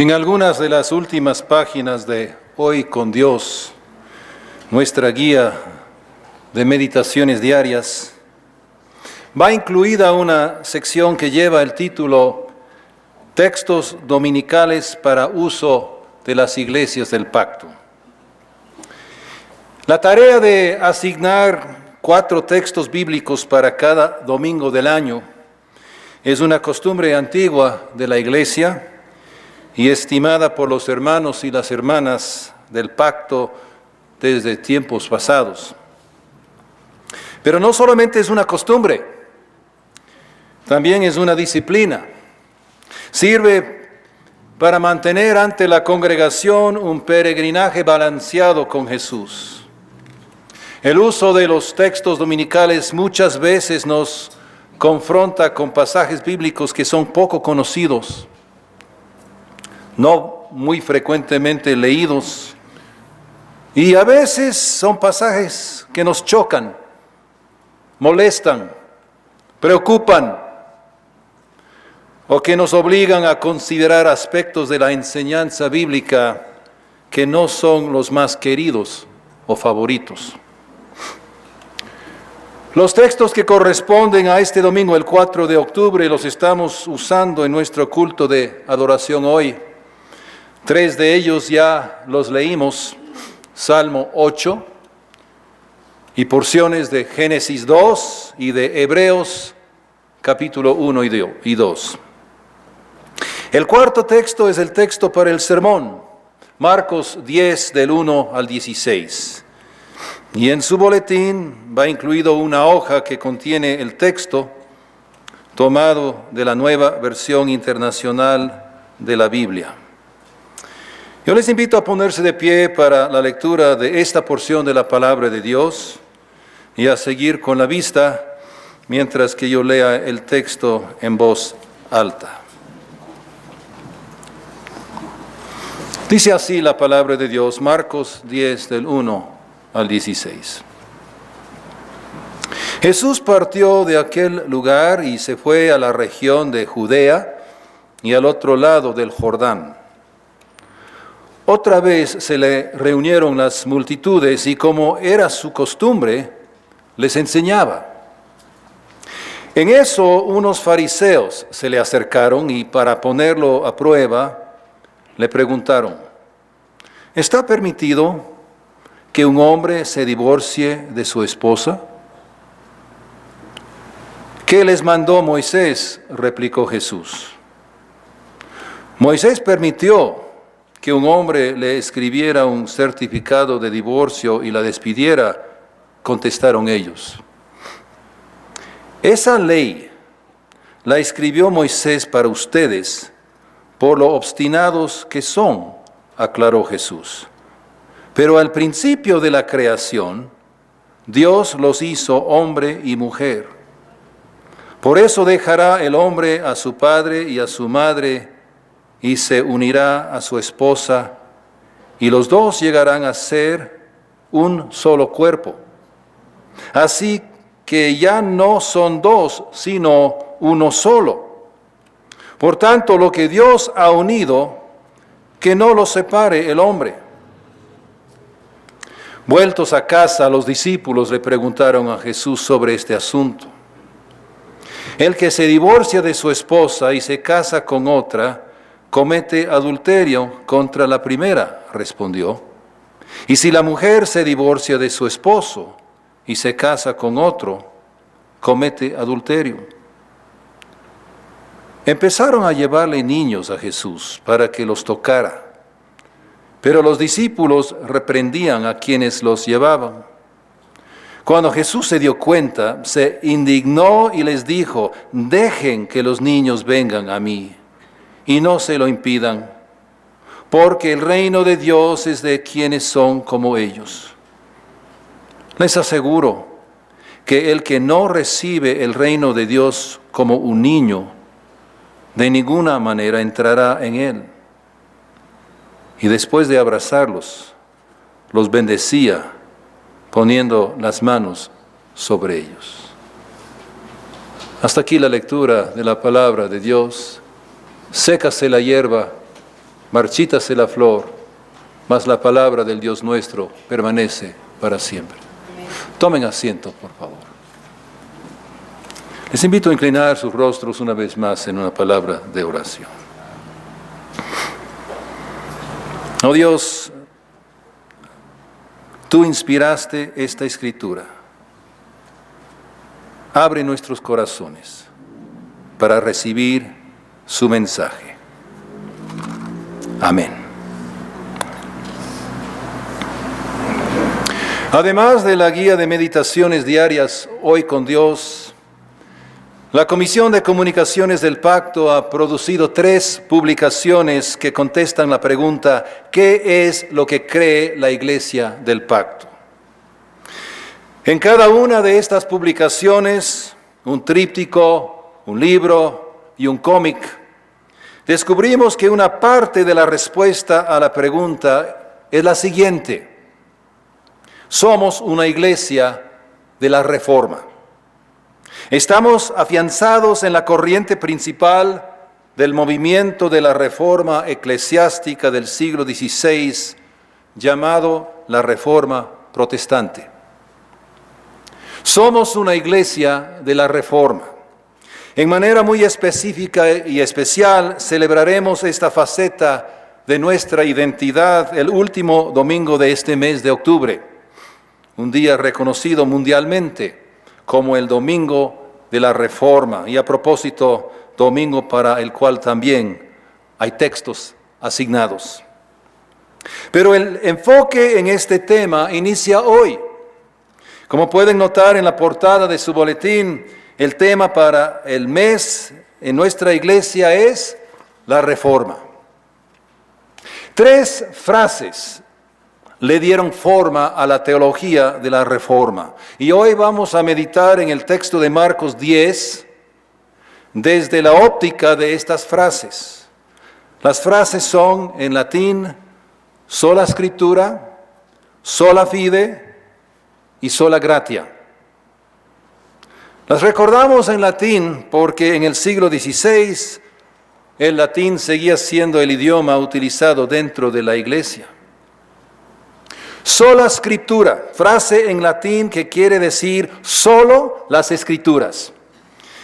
En algunas de las últimas páginas de Hoy con Dios, nuestra guía de meditaciones diarias, va incluida una sección que lleva el título Textos dominicales para uso de las iglesias del pacto. La tarea de asignar 4 textos bíblicos para cada domingo del año es una costumbre antigua de la iglesia y estimada por los hermanos y las hermanas del pacto desde tiempos pasados. Pero no solamente es una costumbre, también es una disciplina. Sirve para mantener ante la congregación un peregrinaje balanceado con Jesús. El uso de los textos dominicales muchas veces nos confronta con pasajes bíblicos que son poco conocidos, no muy frecuentemente leídos, y a veces son pasajes que nos chocan, molestan, preocupan, o que nos obligan a considerar aspectos de la enseñanza bíblica que no son los más queridos o favoritos. Los textos que corresponden a este domingo, el 4 de octubre, los estamos usando en nuestro culto de adoración hoy. 3 de ellos ya los leímos, Salmo 8 y porciones de Génesis 2 y de Hebreos capítulo 1 y 2. El cuarto texto es el texto para el sermón, Marcos 10 del 1 al 16. Y en su boletín va incluido una hoja que contiene el texto tomado de la Nueva Versión Internacional de la Biblia. Yo les invito a ponerse de pie para la lectura de esta porción de la palabra de Dios y a seguir con la vista mientras que yo lea el texto en voz alta. Dice así la palabra de Dios, Marcos 10 del 1 al 16. Jesús partió de aquel lugar y se fue a la región de Judea y al otro lado del Jordán. Otra vez se le reunieron las multitudes y como era su costumbre, les enseñaba. En eso unos fariseos se le acercaron y para ponerlo a prueba, le preguntaron, ¿está permitido que un hombre se divorcie de su esposa? ¿Qué les mandó Moisés?, replicó Jesús. Moisés permitió que un hombre le escribiera un certificado de divorcio y la despidiera, contestaron ellos. Esa ley la escribió Moisés para ustedes, por lo obstinados que son, aclaró Jesús. Pero al principio de la creación, Dios los hizo hombre y mujer. Por eso dejará el hombre a su padre y a su madre, y se unirá a su esposa, y los dos llegarán a ser un solo cuerpo. Así que ya no son dos, sino uno solo. Por tanto, lo que Dios ha unido, que no lo separe el hombre. Vueltos a casa, los discípulos le preguntaron a Jesús sobre este asunto. El que se divorcia de su esposa y se casa con otra, comete adulterio contra la primera, respondió. Y si la mujer se divorcia de su esposo y se casa con otro, comete adulterio. Empezaron a llevarle niños a Jesús para que los tocara, pero los discípulos reprendían a quienes los llevaban. Cuando Jesús se dio cuenta, se indignó y les dijo, dejen que los niños vengan a mí y no se lo impidan, porque el reino de Dios es de quienes son como ellos. Les aseguro que el que no recibe el reino de Dios como un niño, de ninguna manera entrará en él. Y después de abrazarlos, los bendecía, poniendo las manos sobre ellos. Hasta aquí la lectura de la palabra de Dios. Sécase la hierba marchítase la flor, mas la palabra del Dios nuestro permanece para siempre. Tomen asiento, por favor. Les invito a inclinar sus rostros una vez más en una palabra de oración. Oh Dios, tú inspiraste esta escritura. Abre nuestros corazones para recibir su mensaje. Amén. Además de la guía de meditaciones diarias Hoy con Dios, la Comisión de Comunicaciones del Pacto ha producido 3 publicaciones que contestan la pregunta: ¿qué es lo que cree la Iglesia del Pacto? En cada una de estas publicaciones, un tríptico, un libro y un cómic, descubrimos que una parte de la respuesta a la pregunta es la siguiente: somos una iglesia de la Reforma. Estamos afianzados en la corriente principal del movimiento de la Reforma eclesiástica del siglo XVI, llamado la Reforma Protestante. Somos una iglesia de la Reforma. En manera muy específica y especial celebraremos esta faceta de nuestra identidad el último domingo de este mes de octubre, un día reconocido mundialmente como el Domingo de la Reforma, y a propósito, domingo para el cual también hay textos asignados. Pero el enfoque en este tema inicia hoy. Como pueden notar en la portada de su boletín, el tema para el mes en nuestra iglesia es la Reforma. 3 frases le dieron forma a la teología de la Reforma. Y hoy vamos a meditar en el texto de Marcos 10 desde la óptica de estas frases. Las frases son en latín: sola scriptura, sola fide y sola gratia. Las recordamos en latín porque en el siglo XVI el latín seguía siendo el idioma utilizado dentro de la iglesia. Sola scriptura, frase en latín que quiere decir solo las escrituras.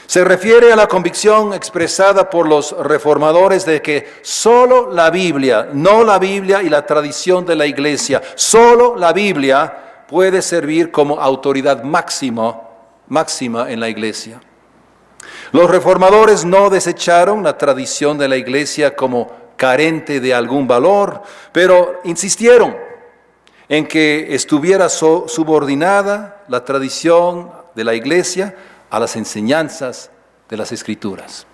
Se refiere a la convicción expresada por los reformadores de que solo la Biblia, no la Biblia y la tradición de la iglesia, solo la Biblia puede servir como autoridad máxima en la iglesia. Los reformadores no desecharon la tradición de la iglesia como carente de algún valor, pero insistieron en que estuviera subordinada la tradición de la iglesia a las enseñanzas de las Escrituras.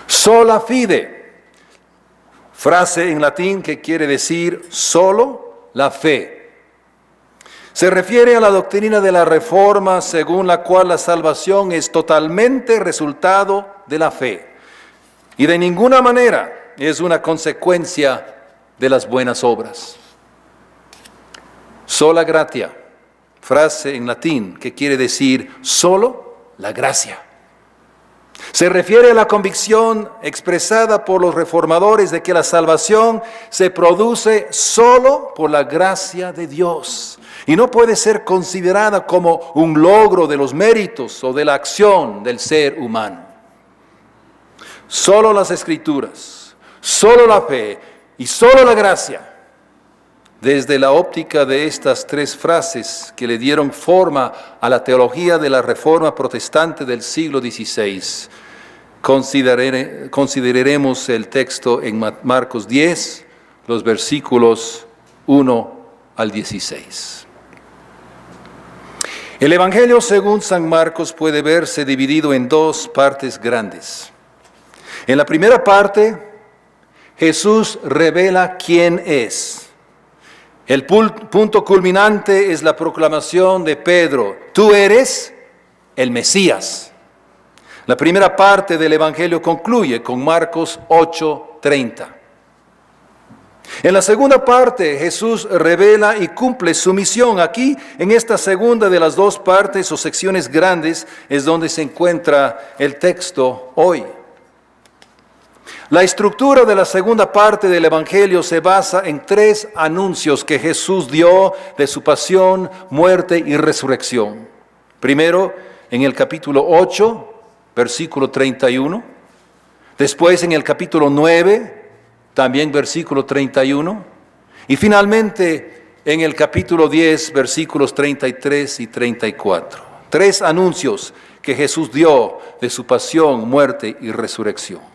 Sola fide, frase en latín que quiere decir solo la fe. Se refiere a la doctrina de la Reforma según la cual la salvación es totalmente resultado de la fe y de ninguna manera es una consecuencia de las buenas obras. Sola gratia, frase en latín que quiere decir solo la gracia. Se refiere a la convicción expresada por los reformadores de que la salvación se produce solo por la gracia de Dios y no puede ser considerada como un logro de los méritos o de la acción del ser humano. Solo las Escrituras, solo la fe y solo la gracia. Desde la óptica de estas 3 frases que le dieron forma a la teología de la Reforma Protestante del siglo XVI, consideraremos el texto en Marcos 10, los versículos 1 al 16. El Evangelio según San Marcos puede verse dividido en 2 partes grandes. En la primera parte, Jesús revela quién es. El punto culminante es la proclamación de Pedro: tú eres el Mesías. La primera parte del Evangelio concluye con Marcos 8:30. En la segunda parte, Jesús revela y cumple su misión. Aquí, en esta segunda de las 2 partes o secciones grandes, es donde se encuentra el texto hoy. La estructura de la segunda parte del Evangelio se basa en 3 anuncios que Jesús dio de su pasión, muerte y resurrección. Primero, en el capítulo 8, versículo 31. Después, en el capítulo 9, también versículo 31. Y finalmente, en el capítulo 10, versículos 33 y 34. 3 anuncios que Jesús dio de su pasión, muerte y resurrección.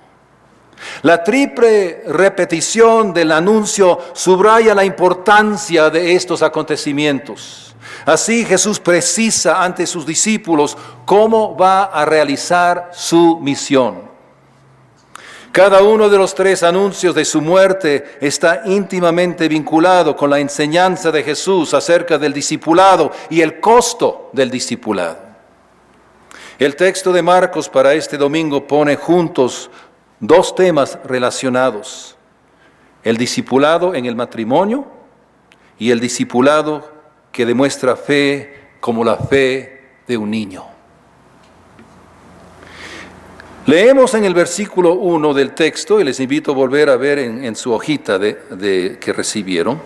La triple repetición del anuncio subraya la importancia de estos acontecimientos. Así Jesús precisa ante sus discípulos cómo va a realizar su misión. Cada uno de los 3 anuncios de su muerte está íntimamente vinculado con la enseñanza de Jesús acerca del discipulado y el costo del discipulado. El texto de Marcos para este domingo pone juntos 2 temas relacionados: el discipulado en el matrimonio y el discipulado que demuestra fe como la fe de un niño. Leemos en el versículo 1 del texto, y les invito a volver a ver en su hojita que recibieron.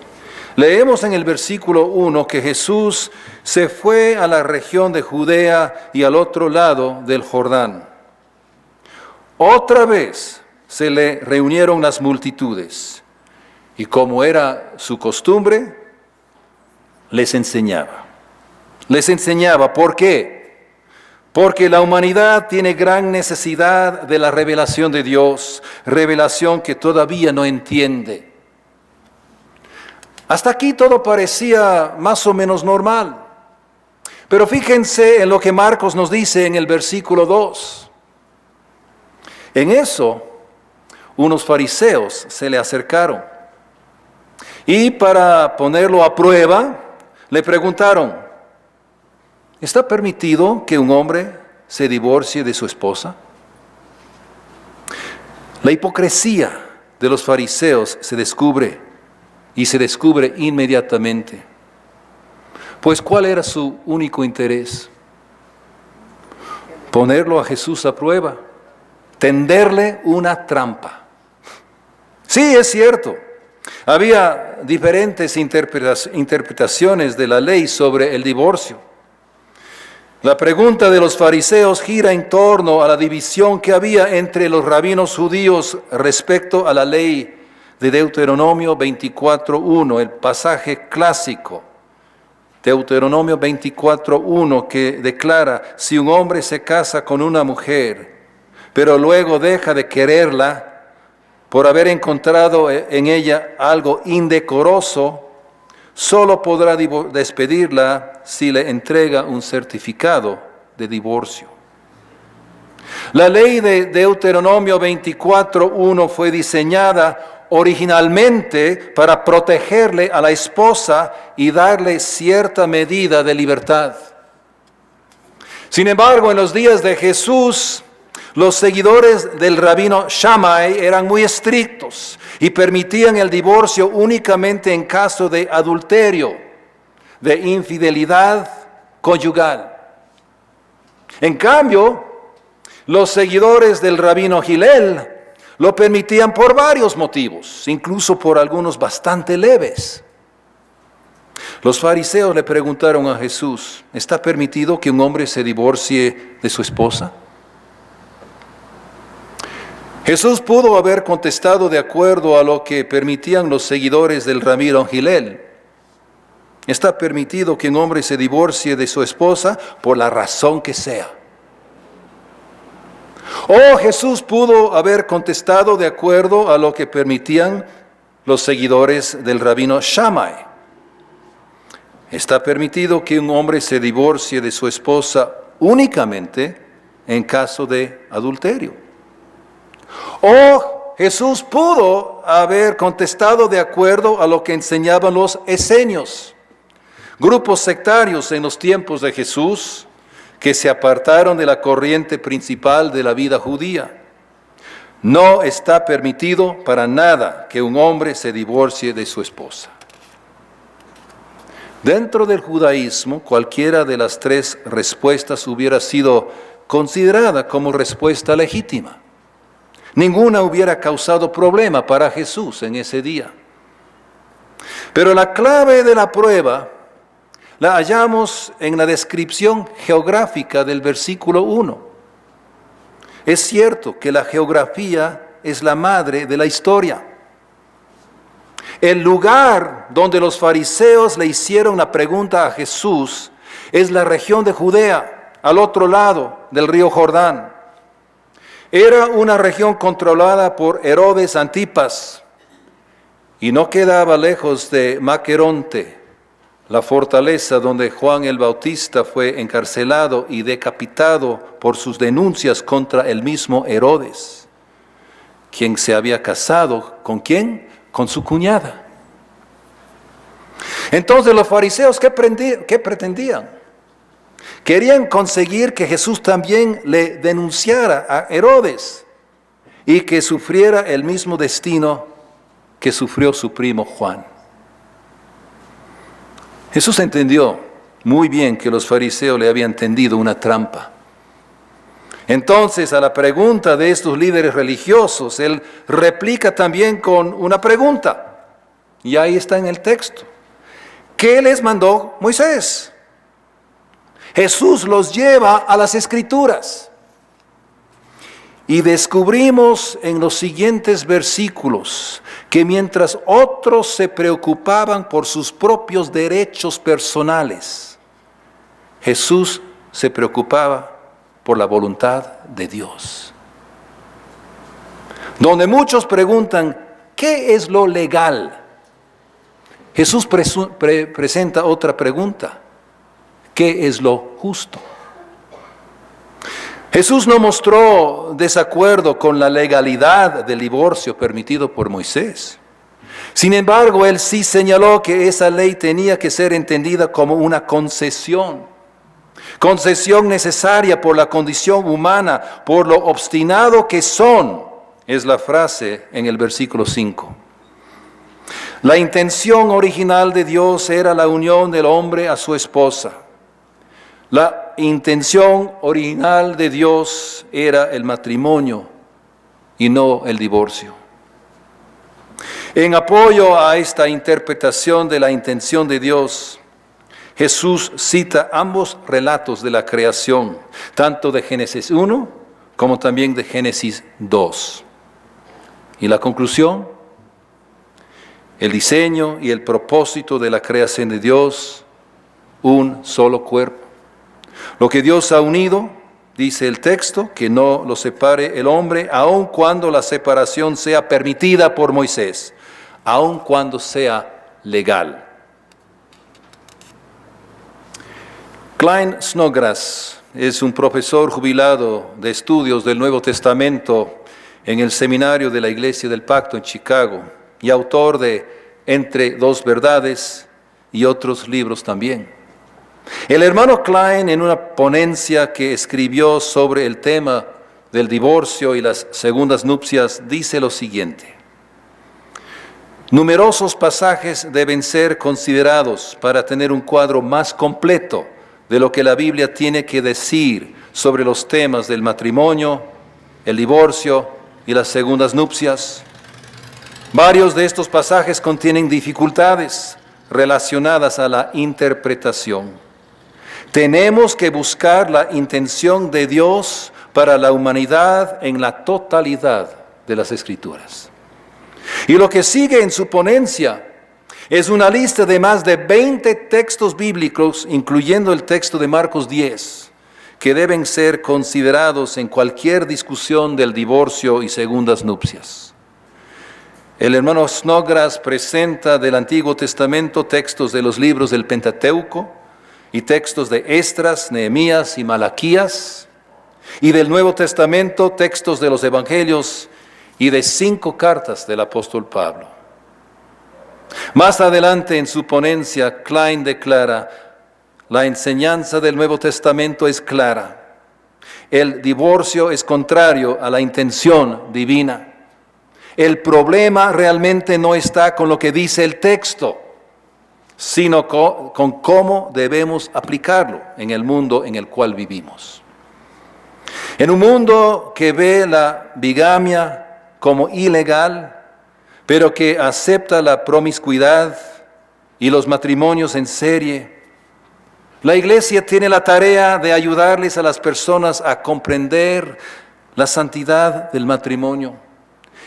Leemos en el versículo 1 que Jesús se fue a la región de Judea y al otro lado del Jordán. Otra vez se le reunieron las multitudes y, como era su costumbre, les enseñaba. Les enseñaba. ¿Por qué? Porque la humanidad tiene gran necesidad de la revelación de Dios, revelación que todavía no entiende. Hasta aquí todo parecía más o menos normal. Pero fíjense en lo que Marcos nos dice en el versículo 2. En eso, unos fariseos se le acercaron y para ponerlo a prueba, le preguntaron: ¿está permitido que un hombre se divorcie de su esposa? La hipocresía de los fariseos se descubre inmediatamente. Pues, ¿cuál era su único interés? Ponerlo a Jesús a prueba. Tenderle una trampa. Sí, es cierto. Había diferentes interpretaciones de la ley sobre el divorcio. La pregunta de los fariseos gira en torno a la división que había entre los rabinos judíos respecto a la ley de Deuteronomio 24:1, el pasaje clásico. Deuteronomio 24:1, que declara: si un hombre se casa con una mujer, pero luego deja de quererla por haber encontrado en ella algo indecoroso, solo podrá despedirla si le entrega un certificado de divorcio. La ley de Deuteronomio 24:1 fue diseñada originalmente para protegerle a la esposa y darle cierta medida de libertad. Sin embargo, en los días de Jesús, los seguidores del rabino Shammai eran muy estrictos y permitían el divorcio únicamente en caso de adulterio, de infidelidad conyugal. En cambio, los seguidores del rabino Hillel lo permitían por varios motivos, incluso por algunos bastante leves. Los fariseos le preguntaron a Jesús: ¿está permitido que un hombre se divorcie de su esposa? Jesús pudo haber contestado de acuerdo a lo que permitían los seguidores del rabino Hillel. ¿Está permitido que un hombre se divorcie de su esposa por la razón que sea? O Jesús pudo haber contestado de acuerdo a lo que permitían los seguidores del rabino Shammai. ¿Está permitido que un hombre se divorcie de su esposa únicamente en caso de adulterio? O Jesús pudo haber contestado de acuerdo a lo que enseñaban los esenios, grupos sectarios en los tiempos de Jesús que se apartaron de la corriente principal de la vida judía. No está permitido para nada que un hombre se divorcie de su esposa. Dentro del judaísmo, cualquiera de las 3 respuestas hubiera sido considerada como respuesta legítima. Ninguna hubiera causado problema para Jesús en ese día. Pero la clave de la prueba la hallamos en la descripción geográfica del versículo 1. Es cierto que la geografía es la madre de la historia. El lugar donde los fariseos le hicieron la pregunta a Jesús es la región de Judea, al otro lado del río Jordán. Era una región controlada por Herodes Antipas y no quedaba lejos de Maqueronte, la fortaleza donde Juan el Bautista fue encarcelado y decapitado por sus denuncias contra el mismo Herodes, quien se había casado, ¿con quién? Con su cuñada. Entonces los fariseos, ¿qué pretendían? Querían conseguir que Jesús también le denunciara a Herodes y que sufriera el mismo destino que sufrió su primo Juan. Jesús entendió muy bien que los fariseos le habían tendido una trampa. Entonces, a la pregunta de estos líderes religiosos, él replica también con una pregunta. Y ahí está en el texto. ¿Qué les mandó Moisés? Jesús los lleva a las Escrituras. Y descubrimos en los siguientes versículos que mientras otros se preocupaban por sus propios derechos personales, Jesús se preocupaba por la voluntad de Dios. Donde muchos preguntan, ¿qué es lo legal? Jesús presenta otra pregunta, ¿qué es lo justo? Jesús no mostró desacuerdo con la legalidad del divorcio permitido por Moisés. Sin embargo, él sí señaló que esa ley tenía que ser entendida como una concesión necesaria por la condición humana, por lo obstinado que son, es la frase en el versículo 5. La intención original de Dios era la unión del hombre a su esposa. La intención original de Dios era el matrimonio y no el divorcio. En apoyo a esta interpretación de la intención de Dios, Jesús cita ambos relatos de la creación, tanto de Génesis 1 como también de Génesis 2. Y la conclusión, el diseño y el propósito de la creación de Dios, un solo cuerpo. Lo que Dios ha unido, dice el texto, que no lo separe el hombre, aun cuando la separación sea permitida por Moisés, aun cuando sea legal. Klein Snodgrass es un profesor jubilado de estudios del Nuevo Testamento en el Seminario de la Iglesia del Pacto en Chicago y autor de Entre dos verdades y otros libros también. El hermano Klein, en una ponencia que escribió sobre el tema del divorcio y las segundas nupcias, dice lo siguiente: numerosos pasajes deben ser considerados para tener un cuadro más completo de lo que la Biblia tiene que decir sobre los temas del matrimonio, el divorcio y las segundas nupcias. Varios de estos pasajes contienen dificultades relacionadas a la interpretación. Tenemos que buscar la intención de Dios para la humanidad en la totalidad de las Escrituras. Y lo que sigue en su ponencia es una lista de más de 20 textos bíblicos, incluyendo el texto de Marcos 10, que deben ser considerados en cualquier discusión del divorcio y segundas nupcias. El hermano Snodgrass presenta del Antiguo Testamento textos de los libros del Pentateuco y textos de Esdras, Nehemías y Malaquías, y del Nuevo Testamento textos de los Evangelios y de 5 cartas del apóstol Pablo. Más adelante en su ponencia, Klein declara: la enseñanza del Nuevo Testamento es clara. El divorcio es contrario a la intención divina. El problema realmente no está con lo que dice el texto, sino con cómo debemos aplicarlo en el mundo en el cual vivimos. En un mundo que ve la bigamia como ilegal, pero que acepta la promiscuidad y los matrimonios en serie, la Iglesia tiene la tarea de ayudarles a las personas a comprender la santidad del matrimonio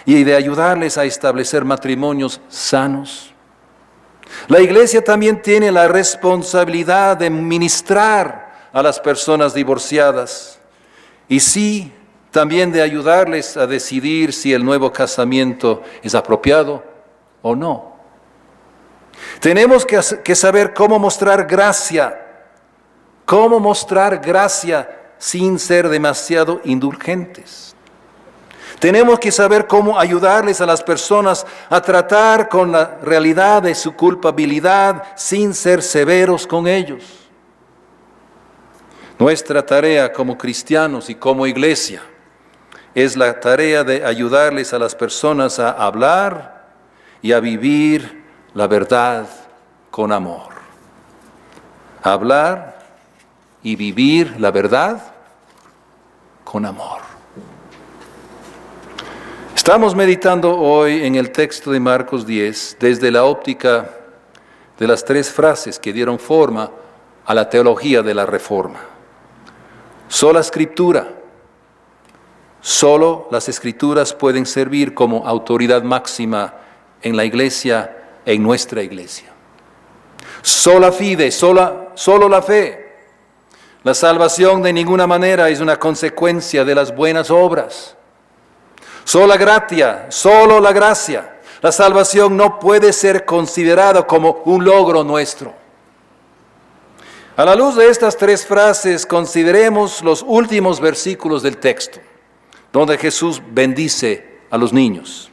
y de ayudarles a establecer matrimonios sanos. La Iglesia también tiene la responsabilidad de ministrar a las personas divorciadas y sí, también de ayudarles a decidir si el nuevo casamiento es apropiado o no. Tenemos que saber cómo mostrar gracia sin ser demasiado indulgentes. Tenemos que saber cómo ayudarles a las personas a tratar con la realidad de su culpabilidad sin ser severos con ellos. Nuestra tarea como cristianos y como iglesia es la tarea de ayudarles a las personas a hablar y a vivir la verdad con amor. Hablar y vivir la verdad con amor. Estamos meditando hoy en el texto de Marcos 10 desde la óptica de las 3 frases que dieron forma a la teología de la Reforma. Sola Escritura. Solo las Escrituras pueden servir como autoridad máxima en la iglesia, en nuestra iglesia. Sola fide, solo la fe. La salvación de ninguna manera es una consecuencia de las buenas obras. Sola gratia, solo la gracia. La salvación no puede ser considerada como un logro nuestro. A la luz de estas 3 frases, consideremos los últimos versículos del texto, donde Jesús bendice a los niños.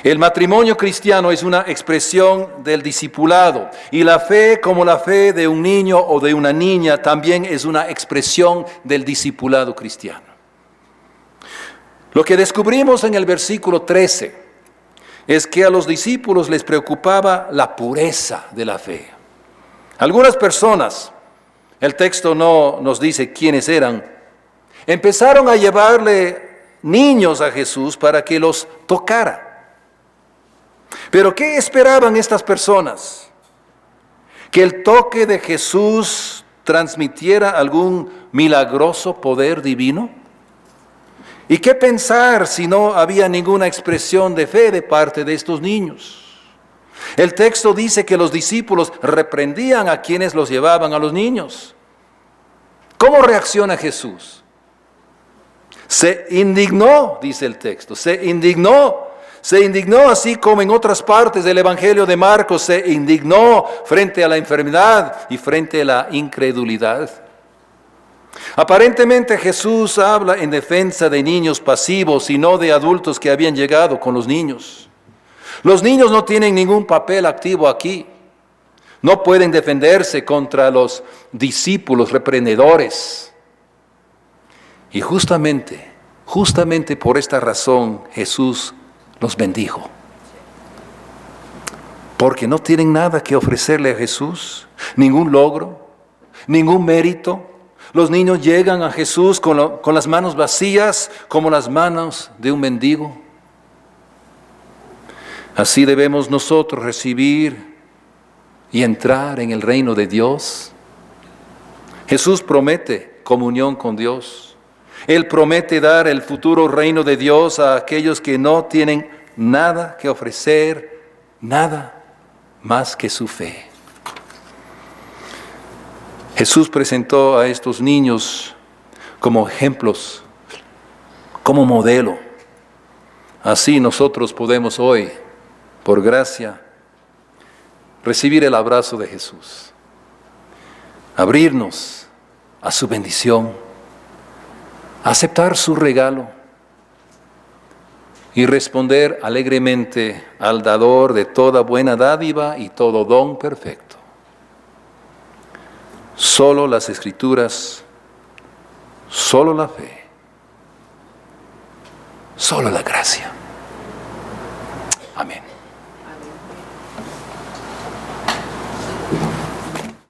El matrimonio cristiano es una expresión del discipulado y la fe, como la fe de un niño o de una niña, también es una expresión del discipulado cristiano. Lo que descubrimos en el versículo 13 es que a los discípulos les preocupaba la pureza de la fe. Algunas personas, el texto no nos dice quiénes eran, empezaron a llevarle niños a Jesús para que los tocara. Pero ¿qué esperaban estas personas? ¿Que el toque de Jesús transmitiera algún milagroso poder divino? ¿Y qué pensar si no había ninguna expresión de fe de parte de estos niños? El texto dice que los discípulos reprendían a quienes los llevaban a los niños. ¿Cómo reacciona Jesús? Se indignó, dice el texto, se indignó así como en otras partes del Evangelio de Marcos, se indignó frente a la enfermedad y frente a la incredulidad. Aparentemente Jesús habla en defensa de niños pasivos y no de adultos que habían llegado con los niños. Los niños no tienen ningún papel activo aquí. No pueden defenderse contra los discípulos reprendedores. Y justamente por esta razón Jesús los bendijo. Porque no tienen nada que ofrecerle a Jesús, ningún logro, ningún mérito. Los niños llegan a Jesús con las manos vacías, como las manos de un mendigo. Así debemos nosotros recibir y entrar en el reino de Dios. Jesús promete comunión con Dios. Él promete dar el futuro reino de Dios a aquellos que no tienen nada que ofrecer, nada más que su fe. Jesús presentó a estos niños como ejemplos, como modelo. Así nosotros podemos hoy, por gracia, recibir el abrazo de Jesús, abrirnos a su bendición, aceptar su regalo y responder alegremente al dador de toda buena dádiva y todo don perfecto. Solo las Escrituras, solo la fe, solo la gracia. Amén.